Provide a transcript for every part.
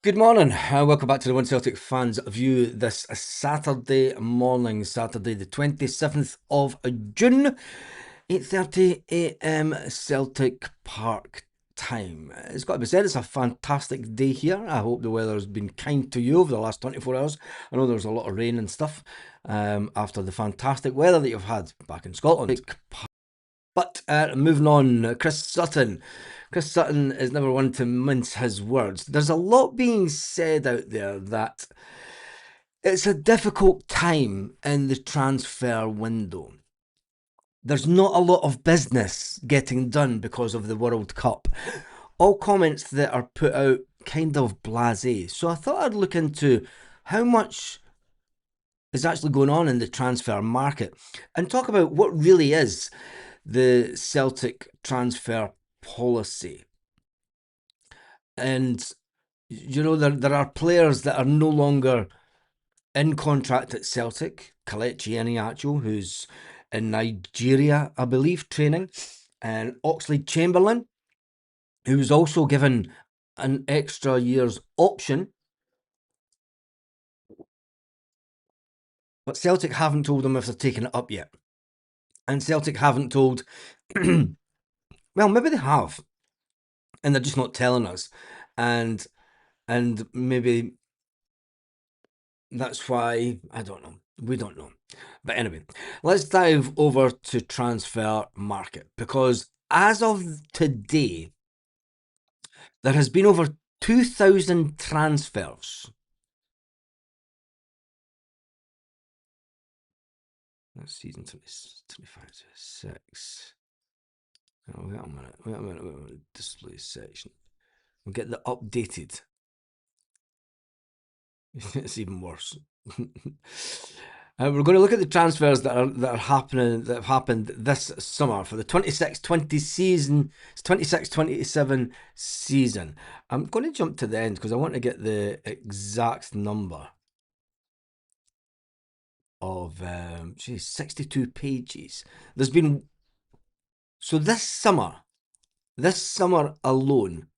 Good morning, and welcome back to the One Celtic Fans View this Saturday morning, Saturday the 27th of June, 8:30 a.m. Celtic Park time. It's got to be said, it's a fantastic day here. I hope the weather's been kind to you over the last 24 hours. I know there's a lot of rain and stuff after the fantastic weather that you've had back in Scotland. But moving on, Chris Sutton. Chris Sutton is never one to mince his words. There's a lot being said out there that it's a difficult time in the transfer window. There's not a lot of business getting done because of the World Cup. All comments that are put out kind of blasé. So I thought I'd look into how much is actually going on in the transfer market and talk about what really is the Celtic transfer policy. And, there are players that are no longer in contract at Celtic. Kelechi Iheanacho, who's in Nigeria, I believe, training. And Oxlade-Chamberlain, who was also given an extra year's option. But Celtic haven't told him if they're taking it up yet. And Celtic haven't told... well, maybe they have. And they're just not telling us. And maybe that's why, I don't know. We don't know. But anyway, let's dive over to transfer market, because as of today, there has been over 2,000 transfers. That's season 25-26. Oh, wait a minute. Display section. We'll get the updated. It's even worse. We're going to look at the transfers that are happening, that have happened this summer for the 26-20 season, 26-27 season. I'm going to jump to the end because I want to get the exact number of 62 pages. There's been, so this summer alone,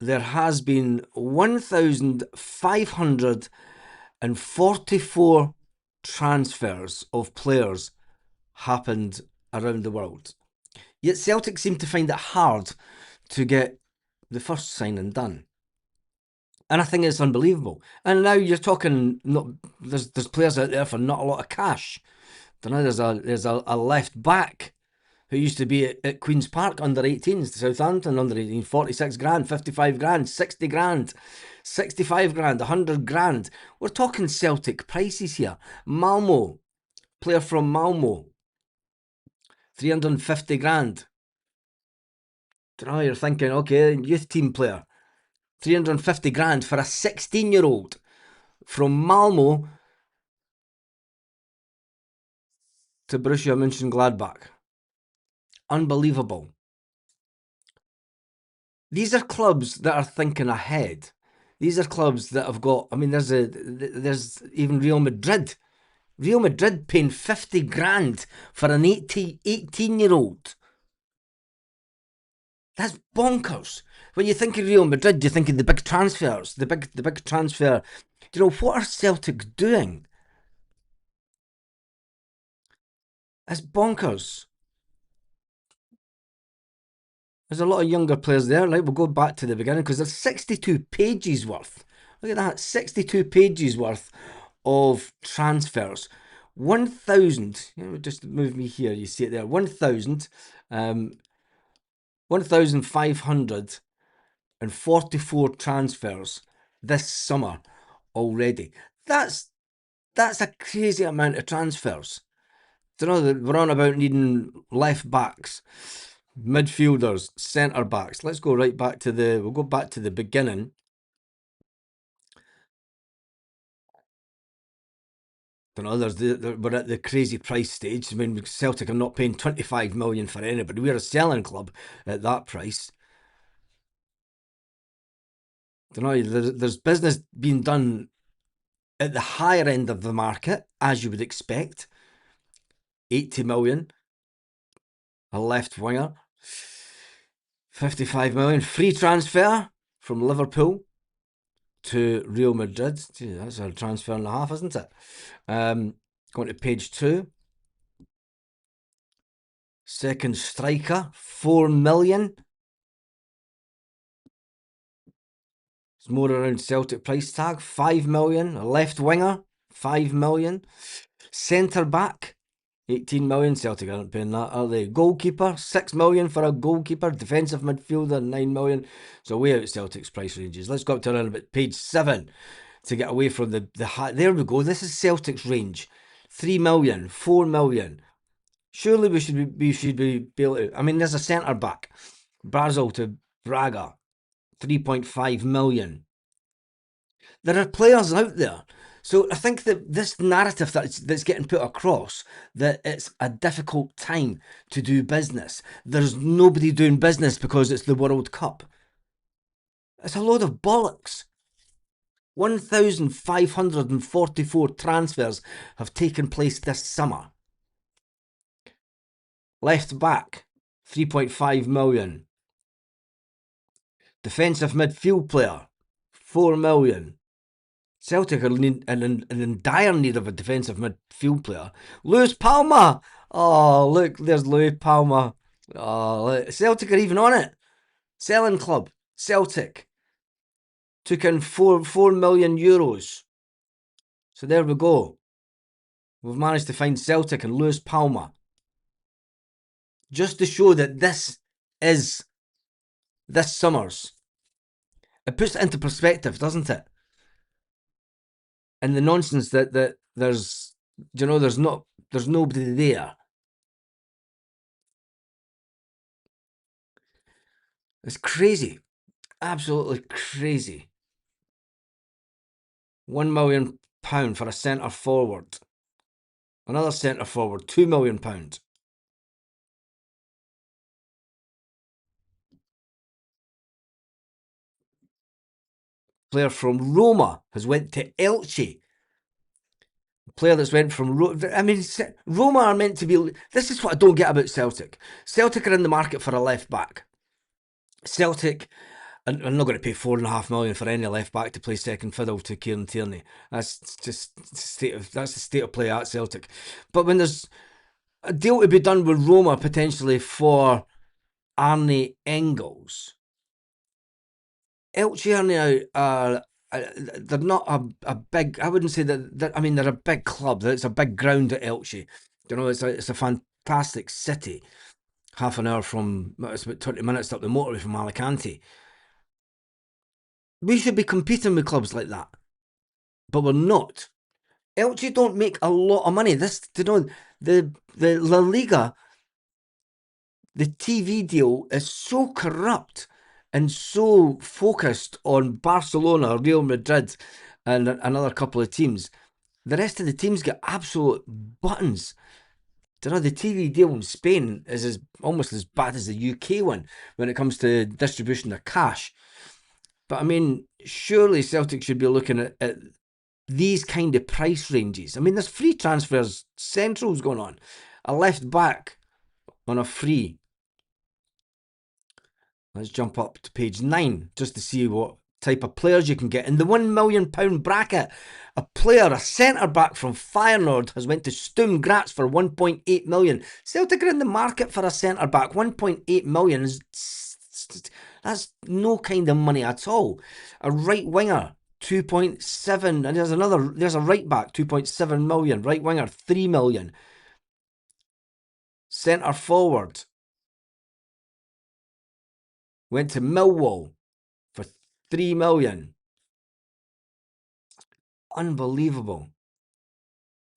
there has been 1,544 transfers of players happened around the world. Yet Celtic seem to find it hard to get the first signing done. And I think it's unbelievable. And now you're talking, there's players out there for not a lot of cash. I don't know, there's a left back who used to be at Queen's Park under 18s, Southampton under 18, 46 grand, 55 grand, 60 grand, 65 grand, 100 grand. We're talking Celtic prices here. Malmo, player from Malmo, 350 grand. You're thinking, okay, youth team player, 350 grand for a 16-year-old from Malmo to Borussia Mönchengladbach. Unbelievable. These are clubs that are thinking ahead. These are clubs that have got, I mean, there's even Real Madrid. Real Madrid paying 50 grand for an 18-year-old. That's bonkers. When you think of Real Madrid, you think of the big transfers, the big transfer. What are Celtic doing? It's bonkers. There's a lot of younger players there. Right, we'll go back to the beginning because there's 62 pages worth. Look at that, 62 pages worth of transfers. 1,000, just move me here, you see it there, 1,544 transfers this summer already. That's a crazy amount of transfers. We're on about needing left backs, midfielders, centre backs. Let's go right back to we'll go back to the beginning. We're at the crazy price stage. I mean, Celtic are not paying 25 million for anybody. We're a selling club at that price. There's business being done at the higher end of the market, as you would expect. 80 million, a left winger. 55 million free transfer from Liverpool to Real Madrid. Gee, that's a transfer and a half, isn't it? Going to page 2. Second striker, 4 million. It's more around Celtic price tag, 5 million. A left winger, 5 million. Centre back, 18 million. Celtic aren't paying that, are they? Goalkeeper, 6 million for a goalkeeper. Defensive midfielder, 9 million. So way out Celtic's price ranges. Let's go up to around about page 7 to get away from the high. There we go. This is Celtic's range. 3 million, 4 million. Surely we should be able to. I mean, there's a centre back, Brazil to Braga, 3.5 million. There are players out there. So I think that this narrative that's getting put across, that it's a difficult time to do business. There's nobody doing business because it's the World Cup. It's a load of bollocks. 1,544 transfers have taken place this summer. Left back, 3.5 million. Defensive midfield player, 4 million. Celtic are in dire need of a defensive midfield player. Lewis Palmer! Oh, look, there's Lewis Palmer. Oh, Celtic are even on it. Selling club, Celtic. Took in 4 million euros. So there we go. We've managed to find Celtic and Lewis Palmer. Just to show that this is this summer's. It puts it into perspective, doesn't it? And the nonsense that there's, there's nobody there. It's crazy. Absolutely crazy. £1 million for a centre forward. Another centre forward, £2 million. Player from Roma has went to Elche. Player that's went from Roma are meant to be. This is what I don't get about Celtic. Celtic are in the market for a left back. Celtic, I'm not going to pay £4.5 million for any left back to play second fiddle to Kieran Tierney. That's just that's the state of play at Celtic. But when there's a deal to be done with Roma potentially for Arne Engels, Elche are they're not a big. I wouldn't say that. I mean, they're a big club. It's a big ground at Elche. It's a fantastic city. Half an hour from, it's about 20 minutes up the motorway from Alicante. We should be competing with clubs like that, but we're not. Elche don't make a lot of money. The La Liga, the TV deal is so corrupt and so focused on Barcelona, Real Madrid, and another couple of teams. The rest of the teams get absolute buttons. The TV deal in Spain is almost as bad as the UK one when it comes to distribution of cash. But I mean, surely Celtic should be looking at these kind of price ranges. I mean, there's free transfers, centrals going on. A left back on a free. Let's jump up to page 9 just to see what type of players you can get. In the £1 million bracket, a centre-back from Feyenoord has went to Sturm Graz for 1.8 million. Celtic are in the market for a centre-back. 1.8 million that's no kind of money at all. A right winger, 2.7, and there's a right back, 2.7 million. Right winger, 3 million. Centre forward went to Millwall for 3 million. Unbelievable.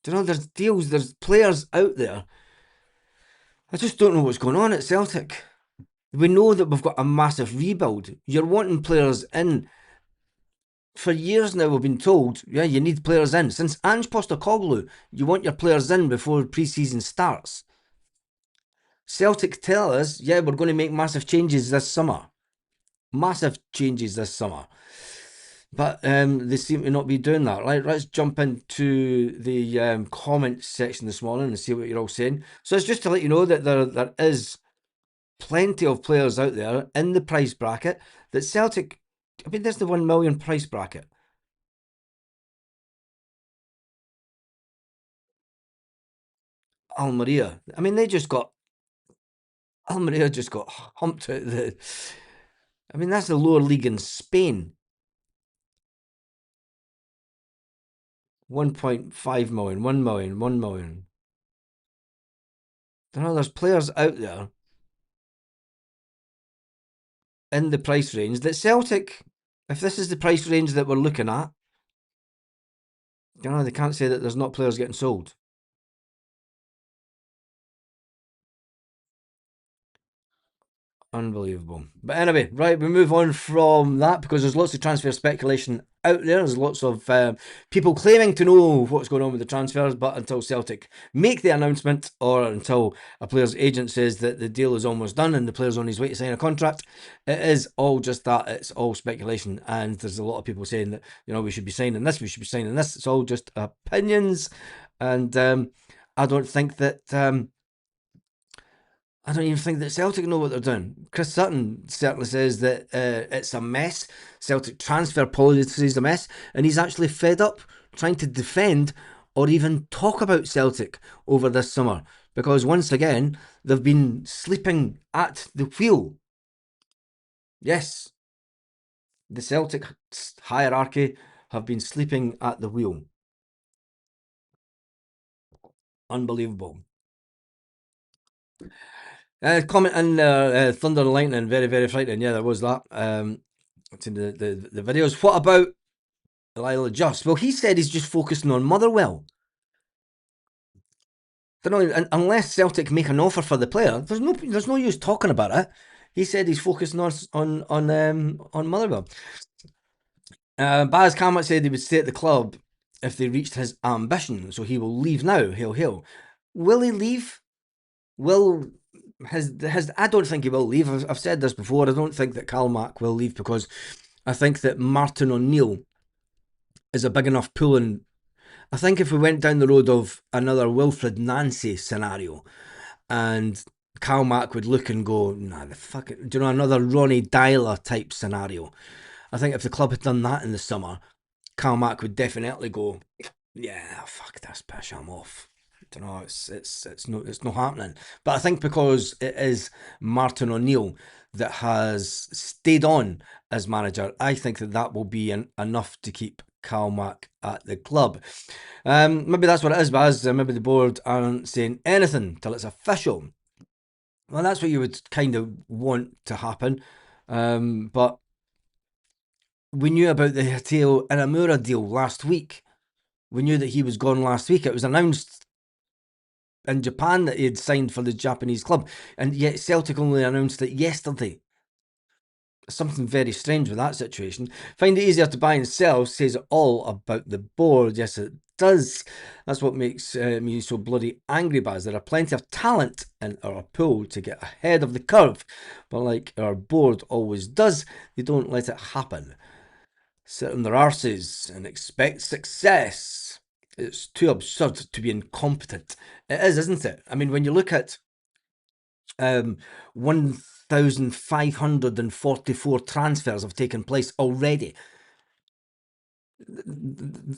There's deals, there's players out there. I just don't know what's going on at Celtic. We know that we've got a massive rebuild. You're wanting players in. For years now, we've been told, yeah, you need players in. Since Ange Postecoglou, you want your players in before pre-season starts. Celtic tell us, yeah, we're going to make massive changes this summer. Massive changes this summer. But they seem to not be doing that. Right, let's jump into the comment section this morning and see what you're all saying. So it's just to let you know that there is plenty of players out there in the price bracket that Celtic I mean, there's the 1 million price bracket. Almeria. I mean, Almeria just got humped out the. I mean, that's the lower league in Spain. 1.5 million, 1 million, 1 million. I know there's players out there in the price range that Celtic, if this is the price range that we're looking at, they can't say that there's not players getting sold. Unbelievable. But anyway, right, we move on from that because there's lots of transfer speculation out there. There's lots of people claiming to know what's going on with the transfers, but until Celtic make the announcement or until a player's agent says that the deal is almost done and the player's on his way to sign a contract, it is all just that. It's all speculation. And there's a lot of people saying that, we should be signing this, we should be signing this. It's all just opinions. And I don't think that. I don't even think that Celtic know what they're doing. Chris Sutton certainly says that it's a mess. Celtic transfer policy is a mess, and he's actually fed up trying to defend or even talk about Celtic over this summer because once again they've been sleeping at the wheel. Yes, the Celtic hierarchy have been sleeping at the wheel. Unbelievable. Comment in Thunder and Lightning, very, very frightening. Yeah, there was that. It's in the videos. What about Lila Just? Well, he said he's just focusing on Motherwell. Unless Celtic make an offer for the player, there's no use talking about it. He said he's focusing on Motherwell. Baz Kamat said he would stay at the club if they reached his ambition, so he will leave now. Hail, hail. Will he leave? Will his I don't think he will leave. I've said this before. I don't think that Calmac will leave because I think that Martin O'Neill is a big enough pull. And I think if we went down the road of another Wilfred Nancy scenario and Calmac would look and go, nah, the fuck, another Ronnie Dyler type scenario. I think if the club had done that in the summer, Calmac would definitely go, yeah, fuck this bitch, I'm off. It's not happening. But I think because it is Martin O'Neill that has stayed on as manager, I think that will be enough to keep Calmac at the club. Maybe that's what it is, Baz. Maybe the board aren't saying anything till it's official. Well, that's what you would kind of want to happen. But we knew about the Hateo Inamura deal last week. We knew that he was gone last week. It was announced in Japan that he had signed for the Japanese club, and yet Celtic only announced it yesterday. Something very strange with that situation. Find it easier to buy and sell says it all about the board. Yes, it does. That's what makes me so bloody angry, Baz. There are plenty of talent in our pool to get ahead of the curve, but like our board always does, they don't let it happen. Sit on their arses and expect success. It's too absurd to be incompetent. It is, isn't it? I mean, when you look at 1,544 transfers have taken place already.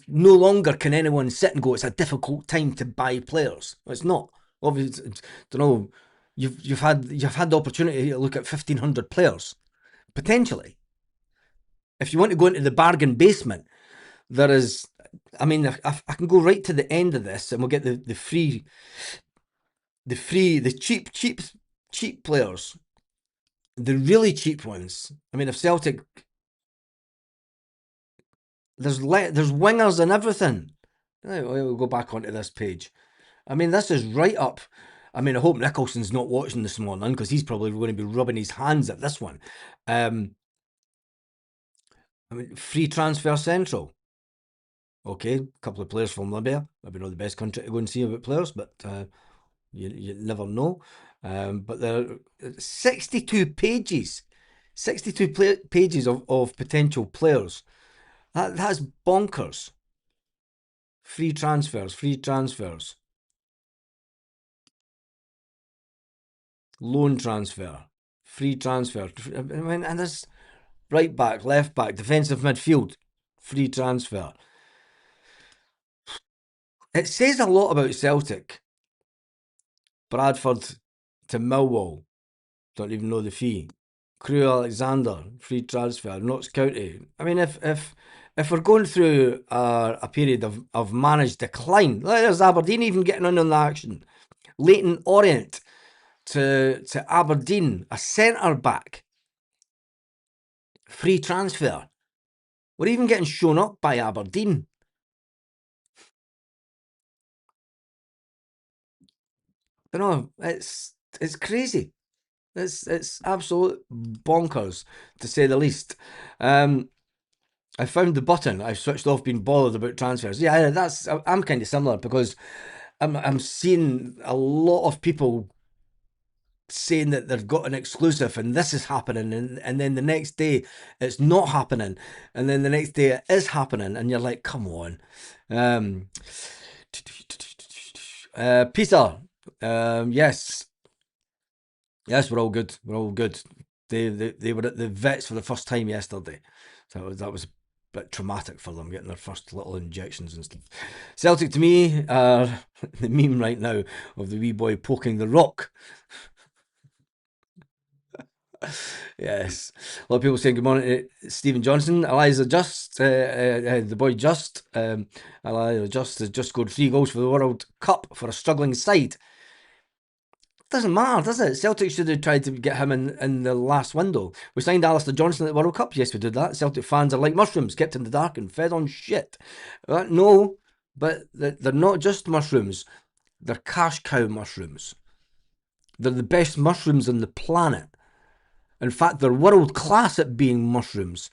No longer can anyone sit and go, it's a difficult time to buy players. It's not. Obviously, don't know. You've had the opportunity to look at 1,500 players potentially. If you want to go into the bargain basement, there is. I mean, I can go right to the end of this, and we'll get the cheap players, the really cheap ones. I mean, if Celtic, there's wingers and everything. We'll go back onto this page. I mean, this is right up. I mean, I hope Nicholson's not watching this morning because he's probably going to be rubbing his hands at this one. I mean, free transfer central. Okay, a couple of players from Libya. Maybe not the best country to go and see about players, but you never know. But there are 62 pages, 62 pages of potential players. That's bonkers. Free transfers, free transfers. Loan transfer, free transfer. I mean, and there's right back, left back, defensive midfield, free transfer. It says a lot about Celtic. Bradford to Millwall, don't even know the fee. Crew Alexander, free transfer. Notts County. I mean, if we're going through a period of managed decline, there's Aberdeen even getting in on the action. Leighton Orient to Aberdeen, a centre back, free transfer. We're even getting shown up by Aberdeen. You know, it's crazy. It's absolute bonkers, to say the least. I found the button. I switched off being bothered about transfers. Yeah, I'm kind of similar because I'm seeing a lot of people saying that they've got an exclusive and this is happening, and then the next day it's not happening, and then the next day it is happening, and you're like, come on. Peter, yes, we're all good. We're all good. They were at the vets for the first time yesterday, so that was a bit traumatic for them, getting their first little injections and stuff. Celtic to me are the meme right now of the wee boy poking the rock. Yes, a lot of people saying good morning to Stephen Johnson. Eliza Just, the boy Just, Eliza Just has just scored 3 goals for the World Cup for a struggling side. Doesn't matter, does it? Celtic should have tried to get him in the last window. We signed Alistair Johnson at the World Cup. Yes, we did that. Celtic fans are like mushrooms, kept in the dark and fed on shit. No, but they're not just mushrooms. They're cash cow mushrooms. They're the best mushrooms on the planet. In fact, they're world class at being mushrooms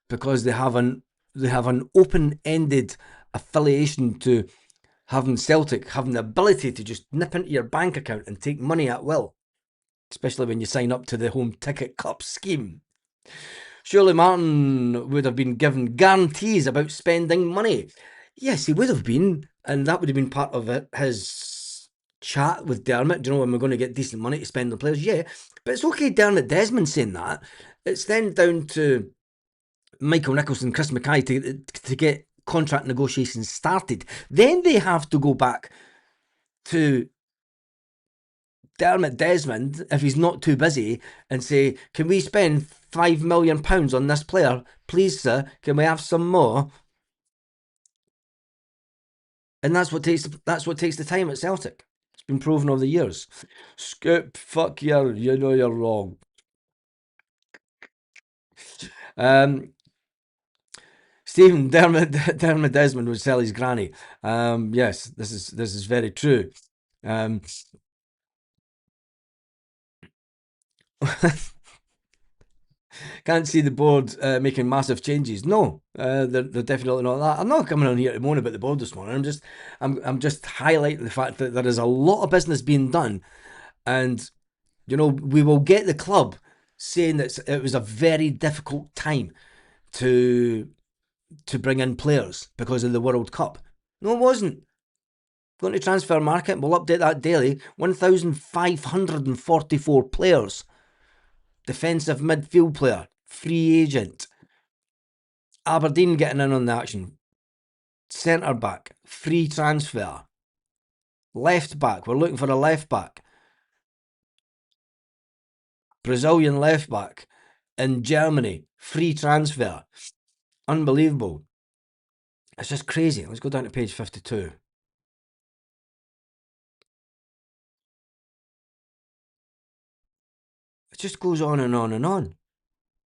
because they have an open-ended affiliation to having Celtic having the ability to just nip into your bank account and take money at will, especially when you sign up to the home ticket cup scheme. Surely Martin would have been given guarantees about spending money. Yes, he would have been, and that would have been part of it, his chat with Dermot. Do you know when we're going to get decent money to spend on players? Yeah, but it's okay Dermot Desmond saying that. It's then down to Michael Nichols and Chris Mackay to get contract negotiations started. Then they have to go back to Dermot Desmond, if he's not too busy, and say, can we spend £5 million on this player? Please, sir, can we have some more? And that's what takes the time at Celtic. It's been proven over the years. Scoop, fuck you know you're wrong. Stephen, Dermot Desmond would sell his granny. Yes, this is very true. Can't see the board making massive changes. No, they're definitely not that. I'm not coming on here to moan about the board this morning. I'm just highlighting the fact that there is a lot of business being done, and you know we will get the club saying that it was a very difficult time to bring in players because of the World Cup. No, it wasn't. Going to transfer market, we'll update that daily. 1,544 players. Defensive midfield player, free agent. Aberdeen getting in on the action. Centre back, free transfer. Left back, we're looking for a left back. Brazilian left back in Germany, free transfer. Unbelievable. It's just crazy. Let's go down to page 52. It just goes on and on and on.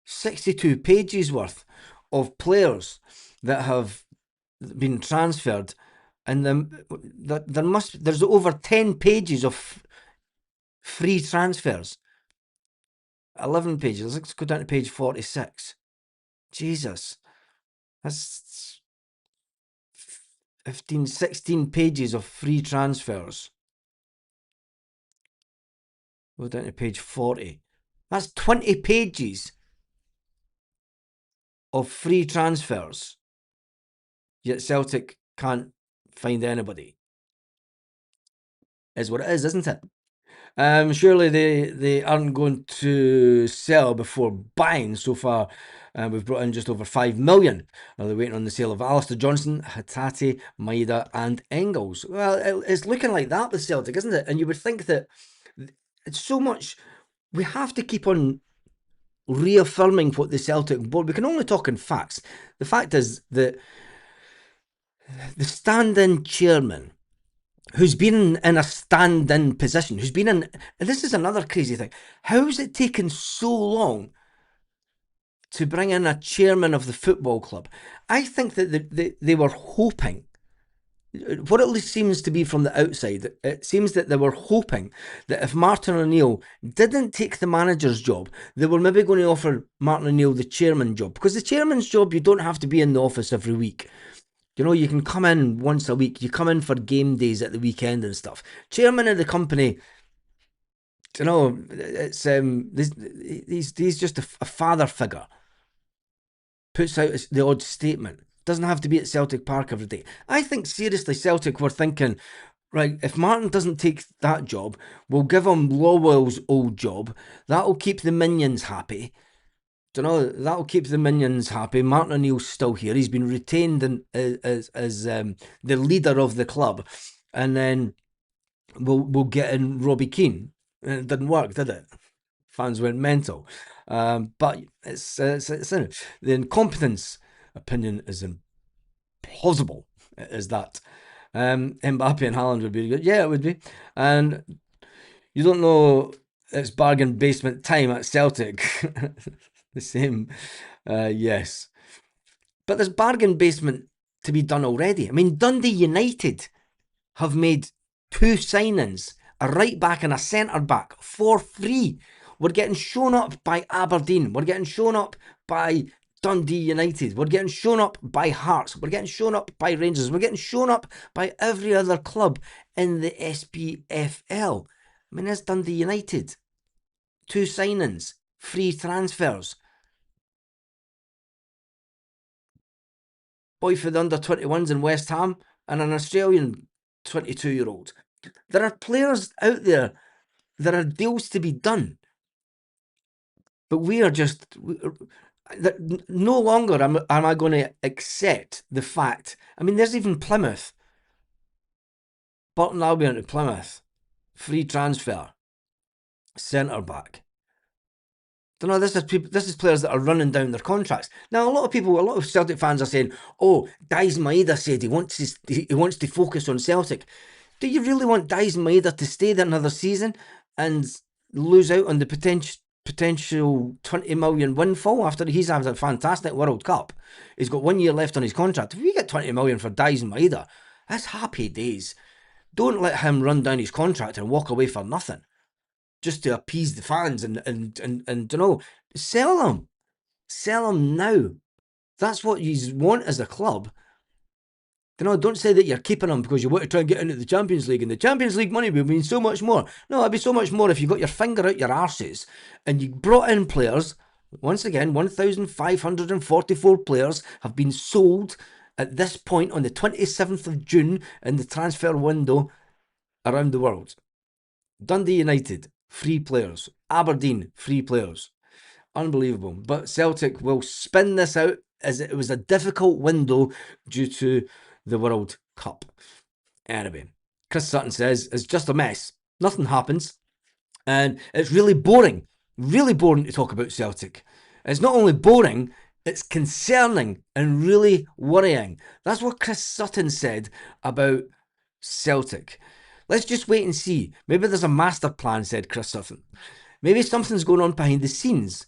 62 pages worth of players that have been transferred, and there's over 10 pages of free transfers. 11 pages. Let's go down to page 46. Jesus. That's 15, 16 pages of free transfers. Go down to page 40. That's 20 pages of free transfers. Yet Celtic can't find anybody. Is what it is, isn't it? Surely they aren't going to sell before buying. So far, we've brought in just over 5 million. They're waiting on the sale of Alistair Johnson, Hatate, Maeda, and Engels. Well, it's looking like that with Celtic, isn't it? And you would think that it's so much. We have to keep on reaffirming what the Celtic board. We can only talk in facts. The fact is that the stand-in chairman, who's been in a stand-in position, who's been in, and this is another crazy thing. How has it taken so long to bring in a chairman of the football club? I think that they were hoping, what at least seems to be from the outside, it seems that they were hoping that if Martin O'Neill didn't take the manager's job, they were maybe going to offer Martin O'Neill the chairman job. Because the chairman's job, you don't have to be in the office every week. You know, you can come in once a week. You come in for game days at the weekend and stuff. Chairman of the company, you know, it's he's just a father figure. Puts out the odd statement. Doesn't have to be at Celtic Park every day. I think seriously, Celtic were thinking, right, if Martin doesn't take that job, we'll give him Lawwell's old job. That'll keep the minions happy. You know, that'll keep the minions happy. Martin O'Neill's still here. He's been retained as the leader of the club, and then we'll get in Robbie Keane. And it didn't work, did it? Fans went mental. But it's the incompetence opinion is implausible. Is that Mbappe and Haaland would be good? Yeah, it would be. And you don't know it's bargain basement time at Celtic. The same, yes. But there's bargain basement to be done already. I mean, Dundee United have made 2 signings, a right back and a centre back, for free. We're getting shown up by Aberdeen. We're getting shown up by Dundee United. We're getting shown up by Hearts. We're getting shown up by Rangers. We're getting shown up by every other club in the SPFL. I mean, there's Dundee United. 2 signings, free transfers. Boy for the under-21s in West Ham, and an Australian 22-year-old. There are players out there. There are deals to be done. But we are just... no longer am I going to accept the fact... I mean, there's even Plymouth. Burton Albion to Plymouth. Free transfer. Centre-back. You know, this is players that are running down their contracts. Now, a lot of Celtic fans are saying, "Oh, Daizen Maeda said he wants to focus on Celtic." Do you really want Daizen Maeda to stay there another season and lose out on the potential 20 million windfall after he's had a fantastic World Cup? He's got 1 year left on his contract. If we get 20 million for Daizen Maeda, that's happy days. Don't let him run down his contract and walk away for nothing, just to appease the fans and you know, sell them now. That's what you want as a club. You know, don't say that you're keeping them because you want to try and get into the Champions League, and the Champions League money would mean so much more. No, it'd be so much more if you got your finger out your arses and you brought in players. Once again, 1,544 players have been sold at this point on the 27th of June in the transfer window around the world. Dundee United, free players. Aberdeen, free players. Unbelievable. But Celtic will spin this out as it was a difficult window due to the World Cup. Anyway, Chris Sutton says, it's just a mess. Nothing happens. And it's really boring to talk about Celtic. It's not only boring, it's concerning and really worrying. That's what Chris Sutton said about Celtic. Let's just wait and see. Maybe there's a master plan, said Chris Sutton. Maybe something's going on behind the scenes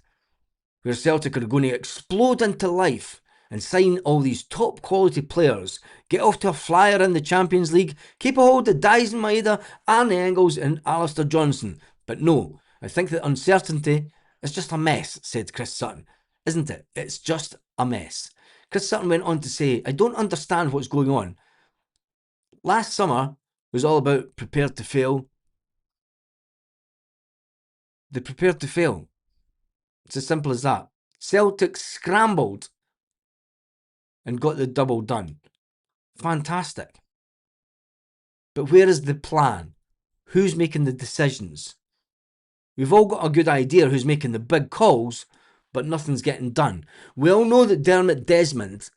where Celtic are going to explode into life and sign all these top quality players, get off to a flyer in the Champions League, keep a hold of Daizen Maeda, Arne Engels and Alistair Johnson. But no, I think that uncertainty is just a mess, said Chris Sutton. Isn't it? It's just a mess. Chris Sutton went on to say, I don't understand what's going on. Last summer was all about prepared to fail. They prepared to fail. It's as simple as that. Celtic scrambled and got the double done. Fantastic. But where is the plan? Who's making the decisions? We've all got a good idea who's making the big calls, but nothing's getting done. We all know that Dermot Desmond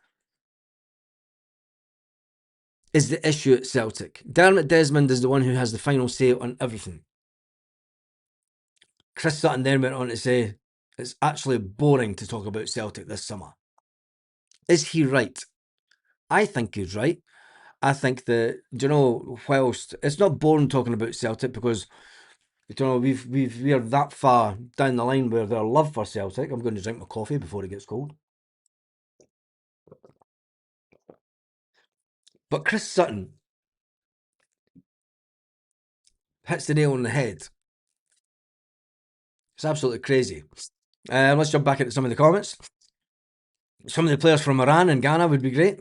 is the issue at Celtic. Dermot Desmond is the one who has the final say on everything. Chris Sutton then went on to say, it's actually boring to talk about Celtic this summer. Is he right? I think he's right. I think that, whilst it's not boring talking about Celtic because, we are that far down the line where their love for Celtic. I'm going to drink my coffee before it gets cold. But Chris Sutton hits the nail on the head. It's absolutely crazy. Let's jump back into some of the comments. Some of the players from Iran and Ghana would be great.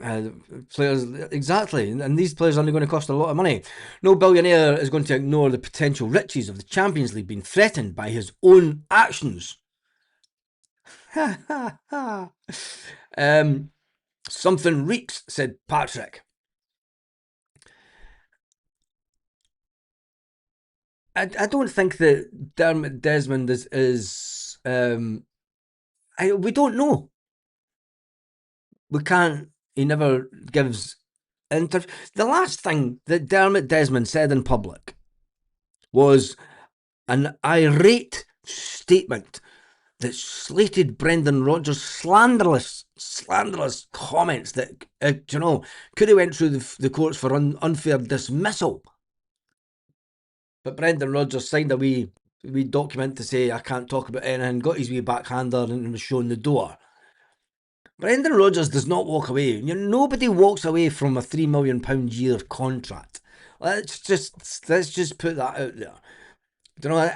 Players, exactly. And these players are only going to cost a lot of money. No billionaire is going to ignore the potential riches of the Champions League being threatened by his own actions. Something reeks, said Patrick. I don't think that Dermot Desmond is we don't know. We can't. He never gives The last thing that Dermot Desmond said in public was an irate statement that slated Brendan Rodgers' slanderous comments that could have went through the courts for unfair dismissal. But Brendan Rodgers signed a wee document to say I can't talk about anything, got his wee backhander and was shown the door. Brendan Rodgers does not walk away. Nobody walks away from a £3 million year contract. Let's just put that out there.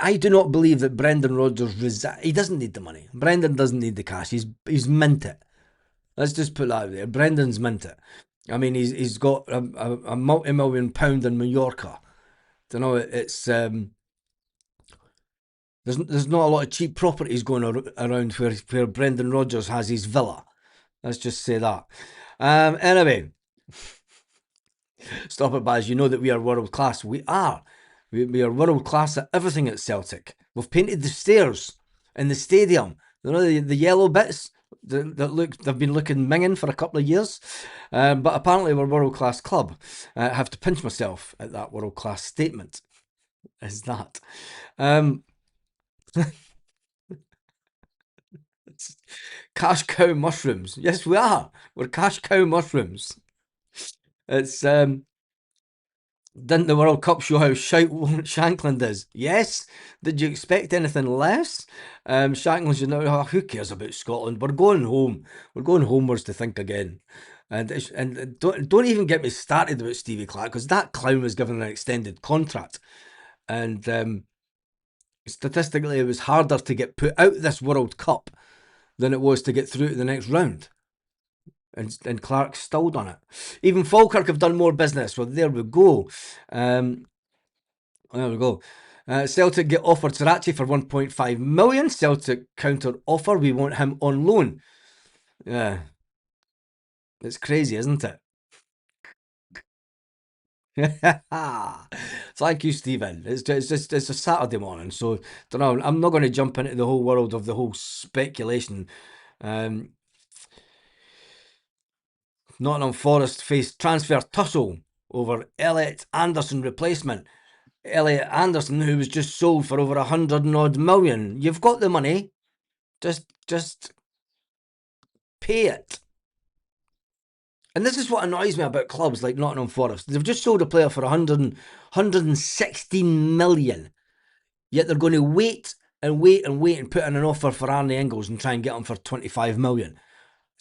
I do not believe that Brendan Rodgers he doesn't need the money. Brendan doesn't need the cash. He's mint it. Let's just put that out there. Brendan's mint it. I mean, he's got a multi-million pound in Mallorca. It's there's not a lot of cheap properties going around where Brendan Rodgers has his villa. Let's just say that. Anyway, stop it, Baz. You know that we are world class. We are. We are world class at everything at Celtic. We've painted the stairs in the stadium. The yellow bits they've been looking minging for a couple of years. But apparently we're a world class club. I have to pinch myself at that world class statement. Is that? Cash cow mushrooms. Yes, we are. We're cash cow mushrooms. It's didn't the World Cup show how shite Shankland is? Yes. Did you expect anything less? Shankland's, who cares about Scotland? We're going home. We're going homewards to think again. And don't even get me started about Stevie Clark, because that clown was given an extended contract. And statistically, it was harder to get put out this World Cup than it was to get through to the next round. And Clark's still done it. Even Falkirk have done more business. Well, there we go. Celtic get offered Sriracha for 1.5 million. Celtic counter offer. We want him on loan. Yeah. It's crazy, isn't it? Thank you, Stephen. It's a Saturday morning, so don't know. I'm not going to jump into the whole world of the whole speculation. Nottingham Forest faced transfer tussle over Elliot Anderson replacement. Elliot Anderson, who was just sold for over 100 and odd million. You've got the money. Just pay it. And this is what annoys me about clubs like Nottingham Forest. They've just sold a player for 116 million. Yet they're going to wait and put in an offer for Arnie Ingles and try and get him for 25 million.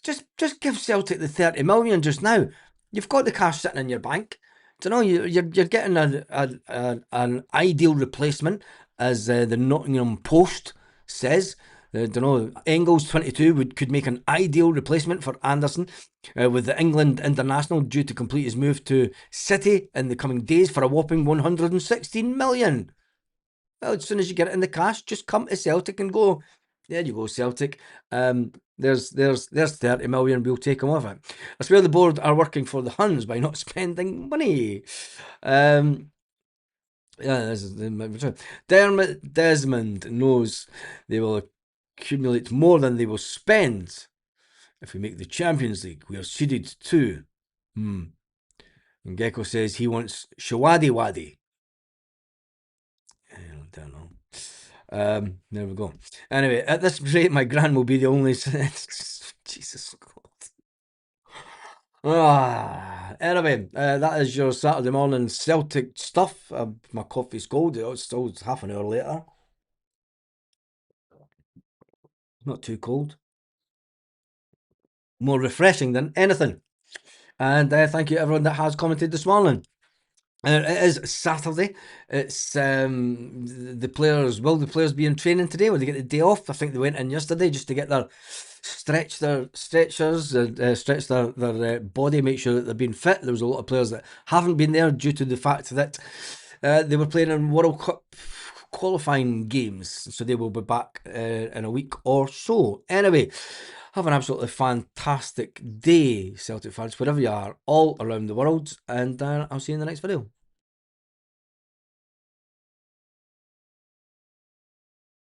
Just give Celtic the 30 million just now. You've got the cash sitting in your bank. You're getting an ideal replacement, as the Nottingham Post says. Engels 22 could make an ideal replacement for Anderson, with the England international due to complete his move to City in the coming days for a whopping 116 million. Well, as soon as you get it in the cash, just come to Celtic and go, there you go, Celtic. There's 30 million, we'll take them off it. I swear the board are working for the Huns by not spending money. Yeah, this is Dermot Desmond knows they will accumulate more than they will spend if we make the Champions League. We are seeded too. Hmm. And Gecko says he wants Shawadi Wadi. I don't know. There we go. Anyway, at this rate, my gran will be the only. Jesus God. Anyway, that is your Saturday morning Celtic stuff. My coffee's cold. It's still half an hour later. Not too cold. More refreshing than anything. And thank you to everyone that has commented this morning. It is Saturday. It's the players. Will the players be in training today? Will they get the day off? I think they went in yesterday just to get their stretchers, stretch their body, make sure that they're being fit. There was a lot of players that haven't been there due to the fact that they were playing in World Cup qualifying games, so they will be back in a week or so. Anyway, have an absolutely fantastic day, Celtic fans, wherever you are, all around the world, and I'll see you in the next video.